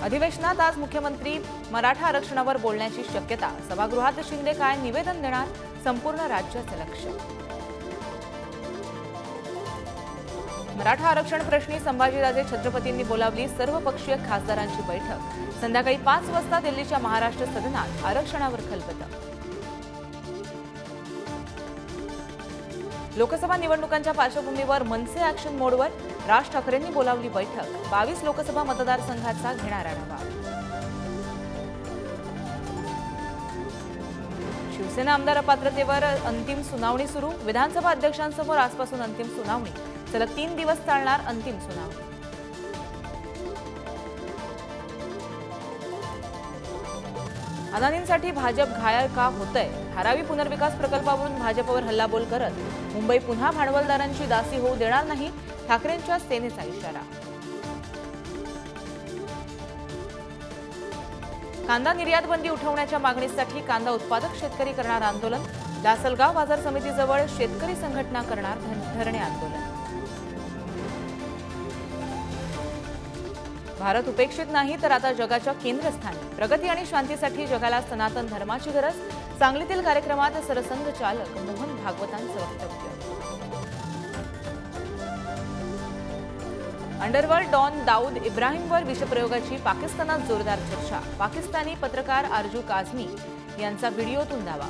अधिवेशनात आज मुख्यमंत्री मराठा आरक्षणावर बोलण्याची शक्यता। सभागृहात शिंदे काय निवेदन देणार, संपूर्ण राज्याचे लक्ष। मराठा आरक्षण प्रश्नी संभाजीराजे छत्रपतींनी बोलावली सर्वपक्षीय खासदारांची बैठक। संध्याकाळी 5 वाजता दिल्लीच्या महाराष्ट्र सदनात आरक्षणावर खलबतं। लोकसभा निवडणुकांच्या पार्श्वभूमीवर मनसे ॲक्शन मोडवर राज ठाकरेंनी बोलावली बैठक। 22 लोकसभा मतदारसंघाचा घेणार आढावा। शिवसेना आमदार अपात्रतेवर अंतिम सुनावणी सुरू। विधानसभा अध्यक्षांसमोर आजपासून अंतिम सुनावणी। सलग 3 दिवस चालणार अंतिम सुनावणी। अदानींसाठी भाजप घायल का होतंय? धारावी पुनर्विकास प्रकल्पावरून भाजपवर हल्लाबोल करत मुंबई पुन्हा भांडवलदारांची दासी होऊ देणार नाही, ठाकरेंच्या सेनेचा इशारा। कांदा निर्यात बंदी उठवण्याच्या मागणीसाठी कांदा उत्पादक शेतकरी करणार आंदोलन। लासलगाव बाजार समितीजवळ शेतकरी संघटना करणार धरणे आंदोलन। भारत उपेक्षित नाही तर आता जगाच्या केंद्रस्थानी। प्रगती आणि शांतीसाठी जगाला सनातन धर्माची गरज। सांगलीतील कार्यक्रमात सरसंघ चालक मोहन भागवतांचं वक्तव्य। अंडरवर्ल्ड डॉन दाऊद इब्राहिमवर विषप्रयोगाची पाकिस्तानात जोरदार चर्चा। पाकिस्तानी पत्रकार आरजू काझमी यांचा व्हिडिओतून दावा।